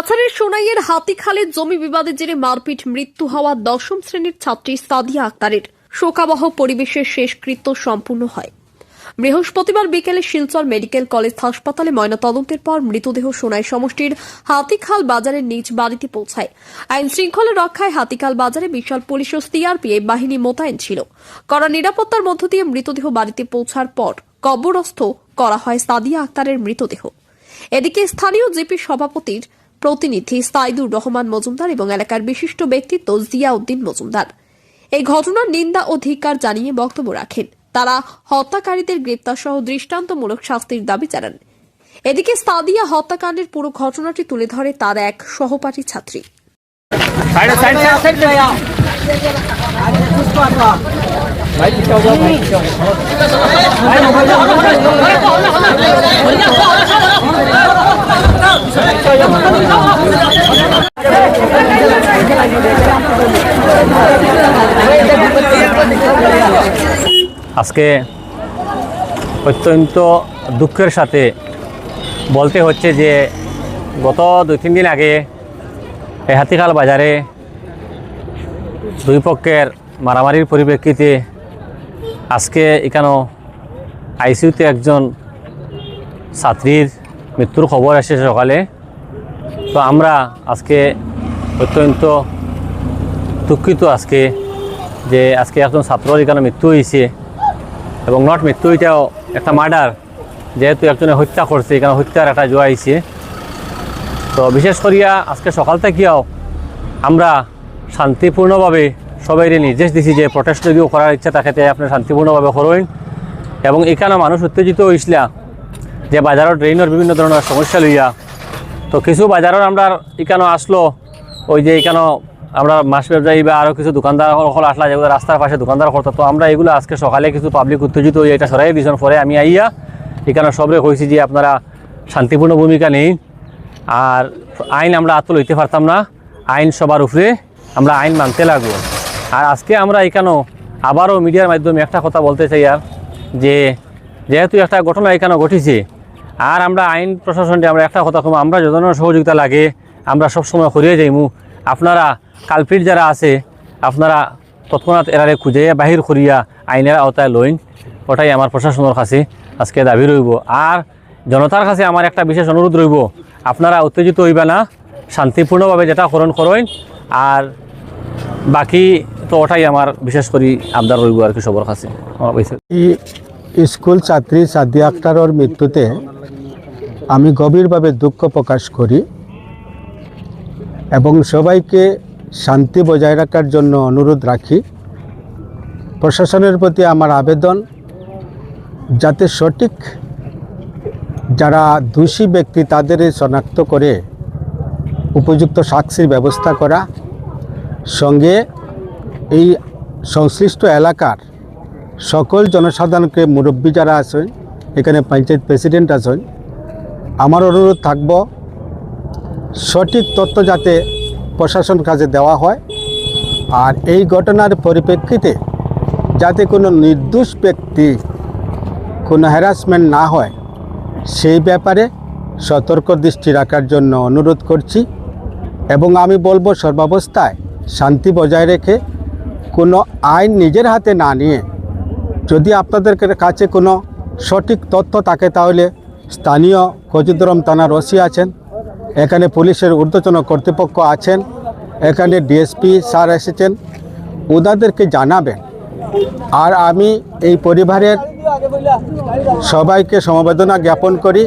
কাছাড়ের সোনাইয়ের হাতিখালের জমি বিবাদের জেরে মারপিট মৃত্যু হওয়া দশম শ্রেণীর ছাত্রী সাদিয়া আক্তারের শোকাবহ পরিবেশের শেষকৃত্য সম্পূর্ণ হয়। বৃহস্পতিবার বিকেলে শিলচর মেডিকেল কলেজ হাসপাতালে ময়নাতদন্তের পর মৃতদেহ সোনাই সমষ্টির হাতিখাল বাজারের নিজ বাড়িতে পৌঁছায়। আইন শৃঙ্খলা রক্ষায় হাতিখাল বাজারে বিশাল পুলিশ ও সিআরপিএফ বাহিনী মোতায়েন ছিল। কড়া নিরাপত্তার মধ্য দিয়ে মৃতদেহ বাড়িতে পৌঁছার পর কবরস্থ করা হয় সাদিয়া আক্তারের মৃতদেহ। এদিকে স্থানীয় জিপি সভাপতির প্রতিনিধি সাইদুর রহমান মজুমদার এবং এলাকার বিশিষ্ট ব্যক্তিত্ব জিয়াউদ্দিন মজুমদার এই ঘটনার নিন্দা ও ধিক্কার জানিয়ে বক্তব্য রাখেন। তারা হত্যাকারীদের গ্রেপ্তার সহ দৃষ্টান্তমূলক শাস্তির দাবি জানান। এদিকে সাদিয়া হত্যাকাণ্ডের পুরো ঘটনাটি তুলে ধরে তার এক সহপাঠী ছাত্রী। আজকে অত্যন্ত দুঃখের সাথে বলতে হচ্ছে যে গত 2-3 দিন আগে এই হাতিখাল বাজারে দুই পক্ষের মারামারির পরিপ্রেক্ষিতে আজকে এখানে আইসিইউতে একজন ছাত্রীর মৃত্যুর খবর আসে সকালে। তো আমরা আজকে অত্যন্ত দুঃখিত আজকে একজন ছাত্রর এখানে মৃত্যু হয়েছে এবং নট মৃত্যু এটাও একটা মার্ডার, যেহেতু একজনে হত্যা করছে, এখানে হত্যার একটা জোয়া হয়েছে। তো বিশেষ করিয়া আজকে সকাল থেকেও আমরা শান্তিপূর্ণভাবে সবাই নির্দেশ দিছি যে প্রটেস্ট যদিও করার ইচ্ছা থাকে আপনি শান্তিপূর্ণভাবে করেন। এবং এখানে মানুষ উত্তেজিত হয়েছিল যে বাজারের ড্রেনের বিভিন্ন ধরনের সমস্যা লইয়া। তো কিছু বাজারের আমরা এখানে আসলো, ওই যে এখানে আমরা মাছ ব্যবসায়ী বা আরও কিছু দোকানদার আসলা যেগুলো রাস্তার পাশে দোকানদার করতো। তো আমরা এগুলো আজকে সকালে কিছু পাবলিক উত্তেজিত হয়ে এটা সরাই দিয়েছেন। পরে আমি আইয়া এখানে সবরে কইছি যে আপনারা শান্তিপূর্ণ ভূমিকা নেই, আর আইন আমরা আত্ম লইতে পারতাম না, আইন সবার উপরে, আমরা আইন মানতে লাগবো। আর আজকে আমরা এখানেও আবারও মিডিয়ার মাধ্যমে একটা কথা বলতে চাই, আর যে যেহেতু একটা ঘটনা এখানে ঘটেছে, আর আমরা আইন প্রশাসনকে আমরা একটা কথা কম, আমরা যত সহযোগিতা লাগে আমরা সবসময় করিয়ে যাইমু। আপনারা কালপিট যারা আছে আপনারা তৎক্ষণাৎ এরারে খুঁজে বাহির করিয়া আইনের আওতায় লইন, ওটাই আমার প্রশাসনের কাছে আজকে দাবি রইব। আর জনতার কাছে আমার একটা বিশেষ অনুরোধ রইব, আপনারা উত্তেজিত হইবে না, শান্তিপূর্ণভাবে যেটা করেন, আর বাকি তো ওটাই আমার বিশেষ করে আবদার রইব আর কি সবার কাছে। স্কুল ছাত্রী সাদিয়া আক্তারের মৃত্যুতে আমি গভীরভাবে দুঃখ প্রকাশ করি এবং সবাইকে শান্তি বজায় রাখার জন্য অনুরোধ রাখি। প্রশাসনের প্রতি আমার আবেদন, যাতে সঠিক যারা দোষী ব্যক্তি তাদের শনাক্ত করে উপযুক্ত শাস্তির ব্যবস্থা করা, সঙ্গে এই সংশ্লিষ্ট এলাকার সকল জনসাধারণকে, মুরব্বী যারা আছেন, এখানে পঞ্চায়েত প্রেসিডেন্ট আছেন, আমার অনুরোধ থাকব সঠিক তথ্য যাতে প্রশাসন কাছে দেওয়া হয়, আর এই ঘটনার পরিপ্রেক্ষিতে যাতে কোনো নির্দোষ ব্যক্তি কোনো হ্যারাসমেন্ট না হয় সেই ব্যাপারে সতর্ক দৃষ্টি রাখার জন্য অনুরোধ করছি। এবং আমি বলবো সর্বাবস্থায় শান্তি বজায় রেখে কোনো আইন নিজের হাতে না নিয়ে, যদি আপনাদের কাছে কোনো সঠিক তথ্য থাকে তাহলে স্থানীয় কচুদরম থানার ওসি আছেন, এখানে পুলিশের ঊর্ধ্বতন কর্তৃপক্ষ আছেন, এখানে ডিএসপি স্যার এসেছেন, ওনাদেরকে জানাবেন। আর আমি এই পরিবারের সবাইকে সমবেদনা জ্ঞাপন করি,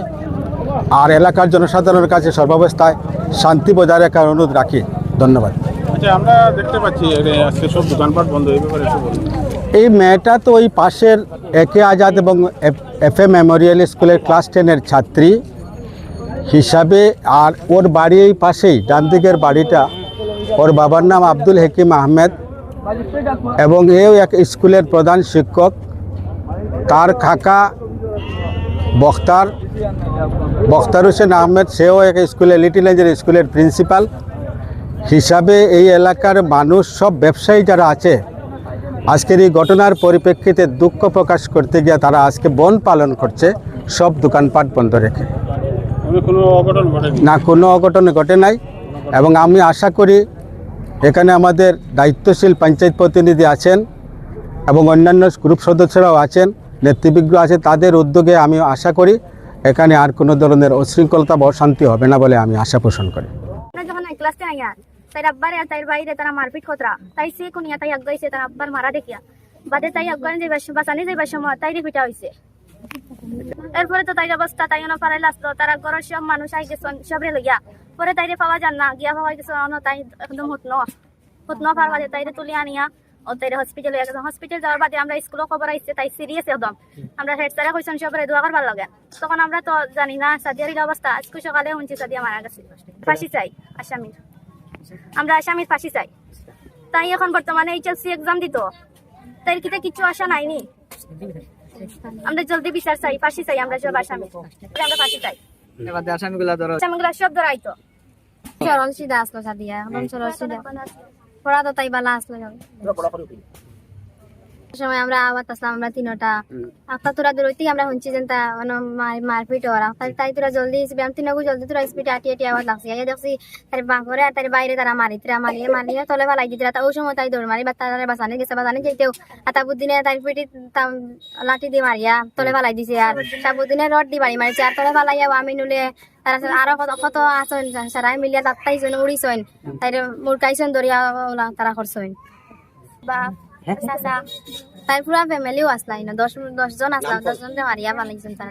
আর এলাকার জনসাধারণের কাছে সর্বাবস্থায় শান্তি বজায় রাখার অনুরোধ রাখি। ধন্যবাদ। আচ্ছা, আমরা দেখতে পাচ্ছি আজকে সব দোকানপাট বন্ধ, এই ব্যাপারে একটু বলুন। এই মেয়েটা তো ওই পাশের একে আজাদ এবং এফএ মেমোরিয়াল স্কুলের ক্লাস 10-এর ছাত্রী হিসাবে, আর ওর বাড়ি এই পাশেই, ডান দিকের বাড়িটা। ওর বাবার নাম আব্দুল হাকিম আহমেদ এবং এও এক স্কুলের প্রধান শিক্ষক। তার কাকা বখতার হোসেন আহমেদ, সেও এক স্কুলের, লিটল এঞ্জেল স্কুলের প্রিন্সিপাল হিসাবে। এই এলাকার মানুষ, সব ব্যবসায়ী যারা আছে, আজকের এই ঘটনার পরিপ্রেক্ষিতে দুঃখ প্রকাশ করতে গিয়ে তারা আজকে বন পালন করছে, সব দোকানপাট বন্ধ রেখে। তবে কোনো অঘটন ঘটেনি। না, কোনো অঘটন ঘটে নাই। এবং আমি আশা করি এখানে আমাদের দায়িত্বশীল পঞ্চায়েত প্রতিনিধি আছেন এবং অন্যান্য গ্রুপ সদস্যরাও আছেন, নেতৃবৃন্দ আছে, তাদের উদ্যোগে আমি আশা করি এখানে আর কোনো ধরনের অশৃঙ্খলতা বা অশান্তি হবে না বলে আমি আশা পোষণ করি। যখন ক্লাস টেন আইয়া তাই আব্বারে আর তাই বাইরে তারা মারপিট খতরা তাই সে কোনিয়া তাই আগাইছে তার আব্বার মারা দেখিয়া বাদে তাই আগান যে বাসানি যাইবার সময় তাই পিটা হয়েছে। এরপরে তো তাই অবস্থা তাই পাড়ায় আসলো, তারা ঘরের সব মানুষ আই গেছে সবরে লইয়া, পরে তাইরে পাওয়া যান না, গিয়া পাওয়া গেছে তাই একদম হুতন পার বাদে তাইরে তুলি আনিয়া ও তাইরে হসপিটালে গেছে। হসপিটাল যাওয়ার বাদে আমরা স্কুলও খবর আইছে তাই সিরিয়াস একদম। আমরা হেড স্যারে কইছেন সবরে দোয়া করবার লাগে, তখন আমরা তো জানি না সাদিয়ার অবস্থা। আজকে সকালে শুনছি সাদিয়া মারা গেছে। ফাঁসি চাই আসামির, আমরা আসামির ফাঁসি চাই। তাই এখন বর্তমানে এইচএসসি এক্সাম দিত, তাই কিতে কিছু আশা নাইনি। আমরা জলদি বিচার চাই, ফাঁসি চাই, আমরা সব আসামি আমরা ফাঁসি চাই। আসামিগুলা সব ধরাইতো। সরল সিধা আসলো সাদিয়া, একদম সরল সিধা। পড়া তো তাই বালা আসলো সময় আমরা আবার আসলাম, আমরা তিনটা একটা তোরা দূরতেই আমরা শুনছি যে তা মারপিট ওরা তাই তোরা জলদি আমি তিনগু জলদি তোরা স্পিডে আটি আটি আবার লাগছি। দেখছি তার বাঁকরে আর তার বাইরে তারা মারিয়ে তলে ফেলাই দিতে ওই সময় তাই দৌড় মারি বা তারা বাঁচানি গেছে, বাঁচানি যেতেও আতাবুদ্দিনে তার পিটি লাঠি দিয়ে মারিয়া তলে ফেলাই দিছে, আর সাবুদ্দিনে রড দিয়ে বাড়ি মারিছে, আর তলে ফেলাইয়া আমি নুলে তারা আরো কত আসন সারাই মিলিয়া তাত্তাইছেন উড়িছেন, তাই মুরকাইছেন দরিয়া তারা করছেন বা তাই পুরা ফ্যামিলিও আসলাই না, 10 জন আসলাম, 10 জন মারিয়া পালাইছেন তারা।